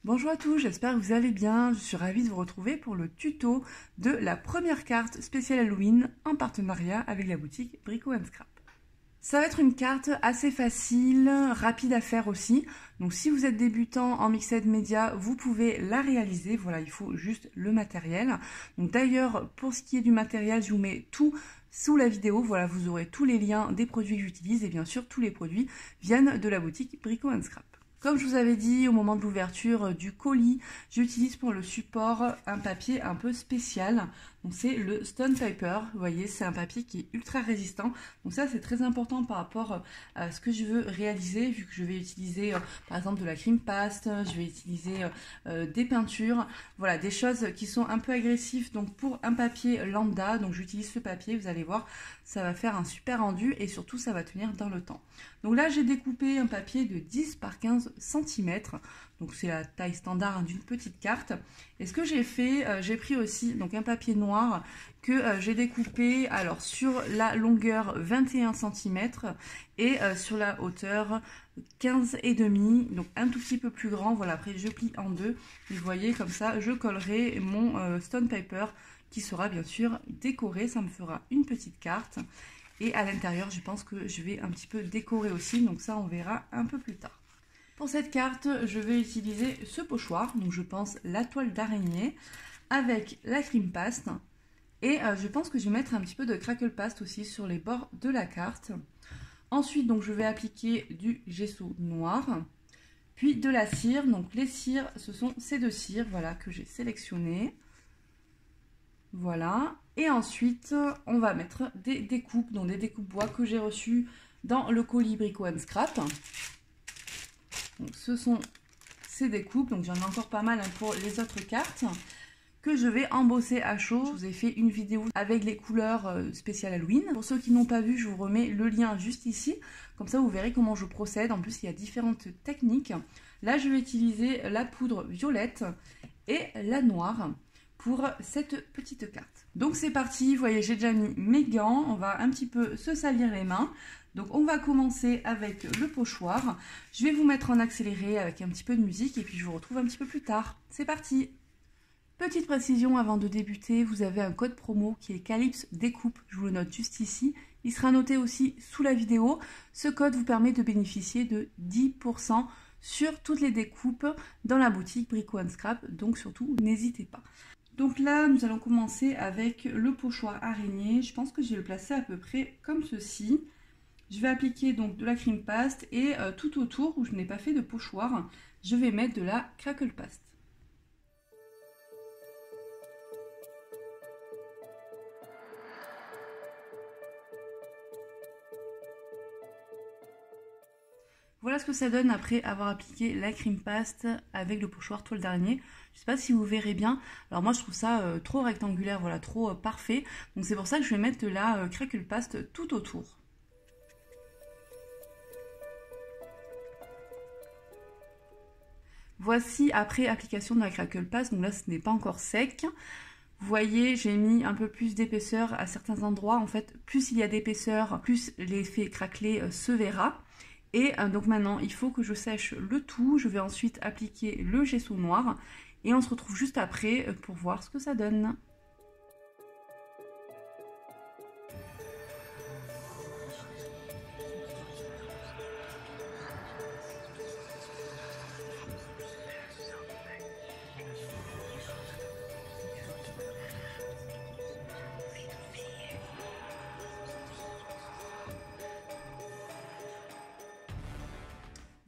Bonjour à tous, j'espère que vous allez bien. Je suis ravie de vous retrouver pour le tuto de la première carte spéciale Halloween en partenariat avec la boutique Brico & Scrap. Ça va être une carte assez facile, rapide à faire aussi. Donc si vous êtes débutant en mixed media, vous pouvez la réaliser. Voilà, il faut juste le matériel. Donc d'ailleurs, pour ce qui est du matériel, je vous mets tout sous la vidéo. Voilà, vous aurez tous les liens des produits que j'utilise et bien sûr tous les produits viennent de la boutique Brico & Scrap. Comme je vous avais dit au moment de l'ouverture du colis, j'utilise pour le support un papier un peu spécial. Donc c'est le Stone Paper. Vous voyez, c'est un papier qui est ultra résistant. Donc ça, c'est très important par rapport à ce que je veux réaliser, vu que je vais utiliser par exemple de la cream paste, je vais utiliser des peintures. Voilà, des choses qui sont un peu agressives. Donc pour un papier lambda, donc j'utilise ce papier, vous allez voir, ça va faire un super rendu et surtout ça va tenir dans le temps. Donc là, j'ai découpé un papier de 10 par 15 cm. Donc c'est la taille standard d'une petite carte. Et ce que j'ai fait, j'ai pris aussi donc un papier noir que j'ai découpé alors sur la longueur 21 cm et sur la hauteur 15,5, donc un tout petit peu plus grand. Voilà, après je plie en deux. Et vous voyez, comme ça, je collerai mon Stone Paper qui sera bien sûr décoré. Ça me fera une petite carte. Et à l'intérieur, je pense que je vais un petit peu décorer aussi. Donc ça, on verra un peu plus tard. Pour cette carte, je vais utiliser ce pochoir, donc je pense la toile d'araignée avec la cream paste et je pense que je vais mettre un petit peu de crackle paste aussi sur les bords de la carte. Ensuite, donc je vais appliquer du gesso noir, puis de la cire. Donc les cires, ce sont ces deux cires, voilà, que j'ai sélectionnées. Voilà. Et ensuite, on va mettre des découpes, donc des découpes bois que j'ai reçues dans le colis Brico & Scrap. Donc ce sont ces découpes, donc j'en ai encore pas mal pour les autres cartes que je vais embosser à chaud. Je vous ai fait une vidéo avec les couleurs spéciales Halloween. Pour ceux qui n'ont pas vu, je vous remets le lien juste ici. Comme ça, vous verrez comment je procède. En plus, il y a différentes techniques. Là, je vais utiliser la poudre violette et la noire pour cette petite carte. Donc c'est parti, vous voyez, j'ai déjà mis mes gants. On va un petit peu se salir les mains. Donc on va commencer avec le pochoir. Je vais vous mettre en accéléré avec un petit peu de musique et puis je vous retrouve un petit peu plus tard. C'est parti! Petite précision avant de débuter, vous avez un code promo qui est Calypse Découpe. Je vous le note juste ici. Il sera noté aussi sous la vidéo. Ce code vous permet de bénéficier de 10% sur toutes les découpes dans la boutique Brico & Scrap. Donc surtout, n'hésitez pas. Donc là, nous allons commencer avec le pochoir araignée. Je pense que je vais le placer à peu près comme ceci. Je vais appliquer donc de la cream paste et tout autour où je n'ai pas fait de pochoir, je vais mettre de la crackle paste. Voilà ce que ça donne après avoir appliqué la cream paste avec le pochoir toile d'araignée. Je ne sais pas si vous verrez bien. Alors moi je trouve ça trop rectangulaire, voilà, trop parfait. Donc c'est pour ça que je vais mettre de la crackle paste tout autour. Voici après application de la crackle paste, donc là ce n'est pas encore sec. Vous voyez, j'ai mis un peu plus d'épaisseur à certains endroits. En fait, plus il y a d'épaisseur, plus l'effet craquelé se verra. Et donc maintenant, il faut que je sèche le tout. Je vais ensuite appliquer le gesso noir. Et on se retrouve juste après pour voir ce que ça donne.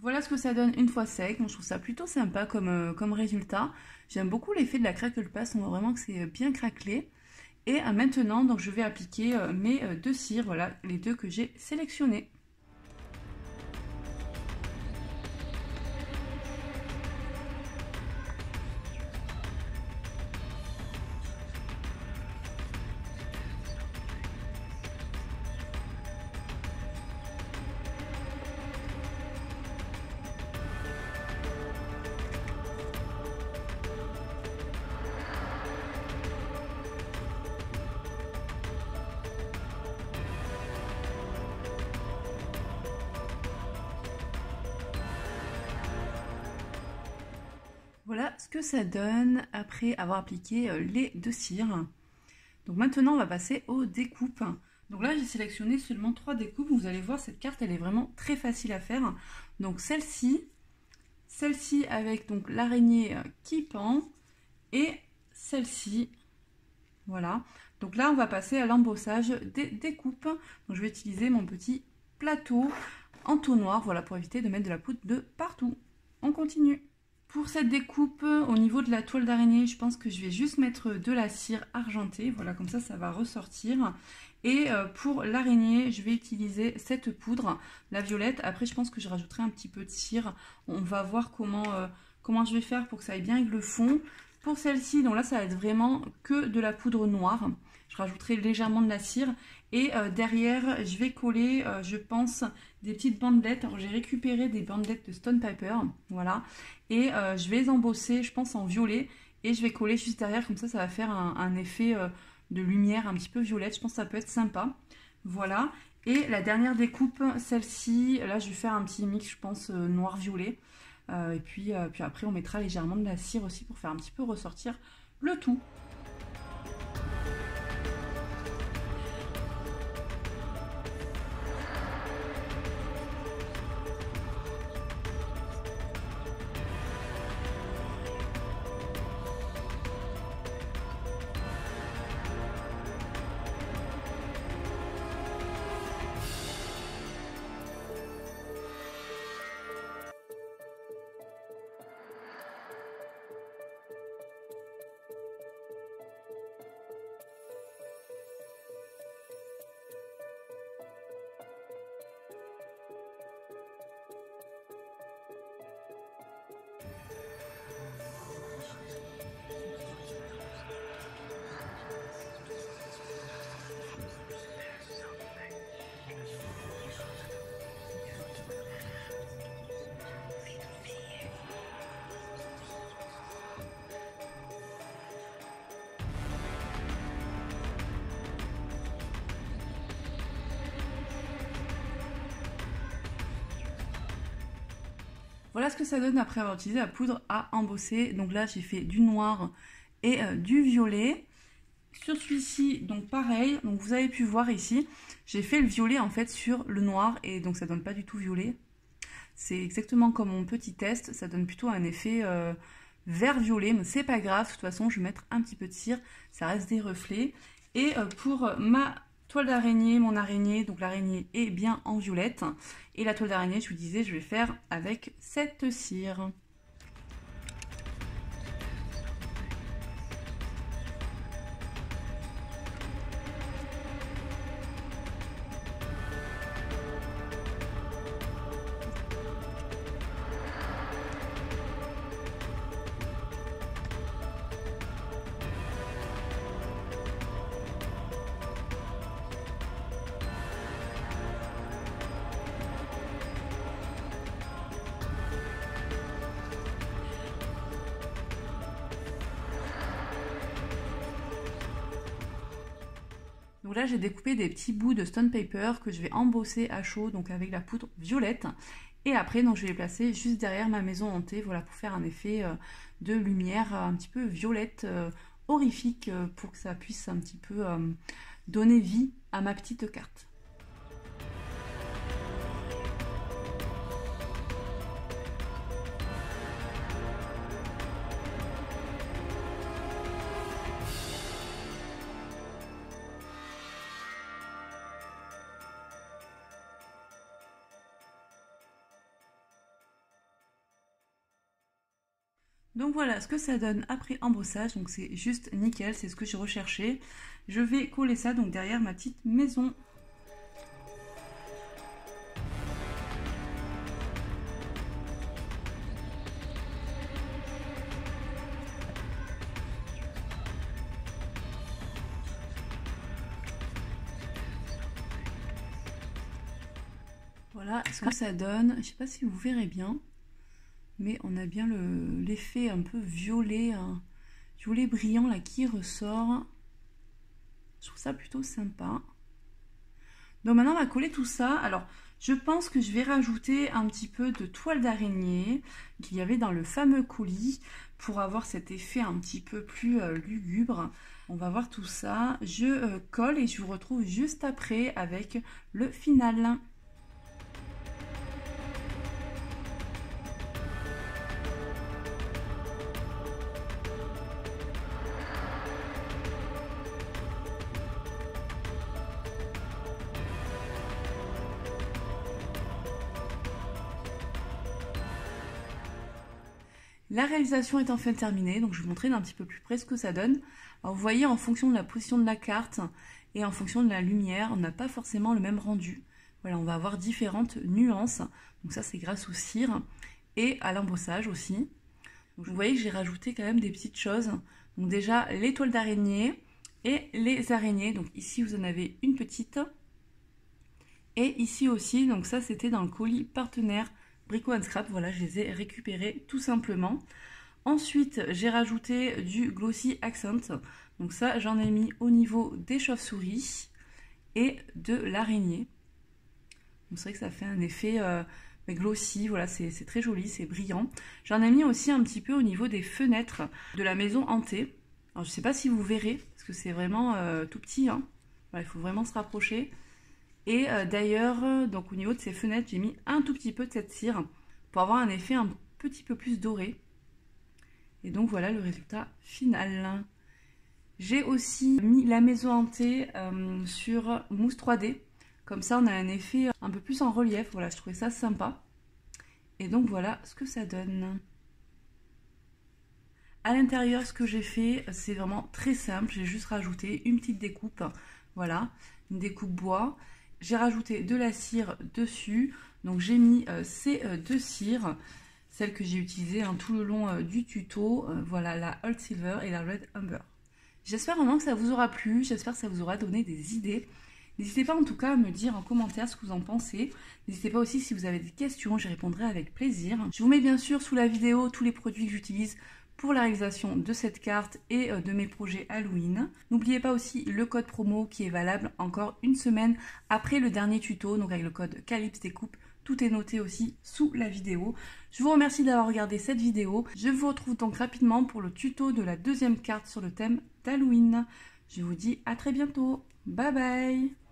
Voilà ce que ça donne une fois sec. Moi, je trouve ça plutôt sympa comme résultat. J'aime beaucoup l'effet de la crackle paste. On voit vraiment que c'est bien craquelé. Et maintenant, donc, je vais appliquer mes deux cires. Voilà, les deux que j'ai sélectionnés. Voilà ce que ça donne après avoir appliqué les 2 cires. Donc maintenant, on va passer aux découpes. Donc là, j'ai sélectionné seulement 3 découpes. Vous allez voir, cette carte, elle est vraiment très facile à faire. Donc celle-ci avec donc l'araignée qui pend, et celle-ci. Voilà. Donc là, on va passer à l'embossage des découpes. Donc je vais utiliser mon petit plateau en taux noir, voilà, pour éviter de mettre de la poudre de partout. On continue. Pour cette découpe, au niveau de la toile d'araignée, je pense que je vais juste mettre de la cire argentée. Voilà, comme ça va ressortir. Et pour l'araignée, je vais utiliser cette poudre, la violette. Après, je pense que je rajouterai un petit peu de cire. On va voir comment je vais faire pour que ça aille bien avec le fond. Pour celle-ci, donc là, ça va être vraiment que de la poudre noire. Je rajouterai légèrement de la cire. Et derrière, je vais coller, je pense, des petites bandelettes. Alors, j'ai récupéré des bandelettes de Stone Paper. Voilà. Et je vais les embosser, je pense, en violet. Et je vais coller juste derrière. Comme ça va faire un effet de lumière un petit peu violette. Je pense que ça peut être sympa. Voilà. Et la dernière découpe, celle-ci, là, je vais faire un petit mix, je pense, noir-violet. Et puis après, on mettra légèrement de la cire aussi pour faire un petit peu ressortir le tout. Voilà ce que ça donne après avoir utilisé la poudre à embosser. Donc là, j'ai fait du noir et du violet. Sur celui-ci, donc pareil, donc vous avez pu voir ici, j'ai fait le violet en fait sur le noir et donc ça donne pas du tout violet. C'est exactement comme mon petit test, ça donne plutôt un effet vert-violet, mais c'est pas grave, de toute façon je vais mettre un petit peu de cire, ça reste des reflets. Et pour ma toile d'araignée, mon araignée, donc l'araignée est bien en violette. Et la toile d'araignée, je vous disais, je vais faire avec cette cire. Donc là, j'ai découpé des petits bouts de Stone Paper que je vais embosser à chaud, donc avec la poudre violette. Et après, donc, je vais les placer juste derrière ma maison hantée, voilà, pour faire un effet de lumière un petit peu violette, horrifique, pour que ça puisse un petit peu donner vie à ma petite carte. Donc voilà ce que ça donne après embossage, donc c'est juste nickel, c'est ce que j'ai recherché. Je vais coller ça donc derrière ma petite maison. Voilà ce que ça donne, je sais pas si vous verrez bien. Mais on a bien l'effet un peu violet, violet brillant là qui ressort. Je trouve ça plutôt sympa. Donc maintenant on va coller tout ça. Alors Je pense que je vais rajouter un petit peu de toile d'araignée qu'il y avait dans le fameux colis pour avoir cet effet un petit peu plus lugubre. On va voir tout ça. Je colle et je vous retrouve juste après avec le final. La réalisation est enfin terminée, donc je vais vous montrer d'un petit peu plus près ce que ça donne. Alors vous voyez, en fonction de la position de la carte et en fonction de la lumière, on n'a pas forcément le même rendu. Voilà, on va avoir différentes nuances. Donc ça, c'est grâce au cire et à l'embossage aussi. Donc vous voyez que j'ai rajouté quand même des petites choses. Donc déjà, les toiles d'araignée et les araignées. Donc ici, vous en avez une petite. Et ici aussi, donc ça, c'était dans le colis partenaire Brico & Scrap, voilà, je les ai récupérés tout simplement. Ensuite, j'ai rajouté du Glossy Accent. Donc ça, j'en ai mis au niveau des chauves-souris et de l'araignée. Donc c'est vrai que ça fait un effet glossy, voilà, c'est très joli, c'est brillant. J'en ai mis aussi un petit peu au niveau des fenêtres de la maison hantée. Alors je ne sais pas si vous verrez, parce que c'est vraiment tout petit, hein. Voilà, il faut vraiment se rapprocher. Et d'ailleurs, donc au niveau de ces fenêtres, j'ai mis un tout petit peu de cette cire pour avoir un effet un petit peu plus doré. Et donc voilà le résultat final. J'ai aussi mis la maison hantée sur mousse 3D. Comme ça, on a un effet un peu plus en relief. Voilà, je trouvais ça sympa. Et donc voilà ce que ça donne. À l'intérieur, ce que j'ai fait, c'est vraiment très simple. J'ai juste rajouté une petite découpe. Voilà, une découpe bois. J'ai rajouté de la cire dessus, donc j'ai mis ces deux cires, celles que j'ai utilisées tout le long du tuto, voilà, la Old Silver et la Red Umber. J'espère vraiment que ça vous aura plu, j'espère que ça vous aura donné des idées. N'hésitez pas en tout cas à me dire en commentaire ce que vous en pensez. N'hésitez pas aussi si vous avez des questions, j'y répondrai avec plaisir. Je vous mets bien sûr sous la vidéo tous les produits que j'utilise pour la réalisation de cette carte et de mes projets Halloween. N'oubliez pas aussi le code promo qui est valable encore une semaine après le dernier tuto, donc avec le code Calypse Découpe. Tout est noté aussi sous la vidéo. Je vous remercie d'avoir regardé cette vidéo. Je vous retrouve donc rapidement pour le tuto de la deuxième carte sur le thème d'Halloween. Je vous dis à très bientôt. Bye bye!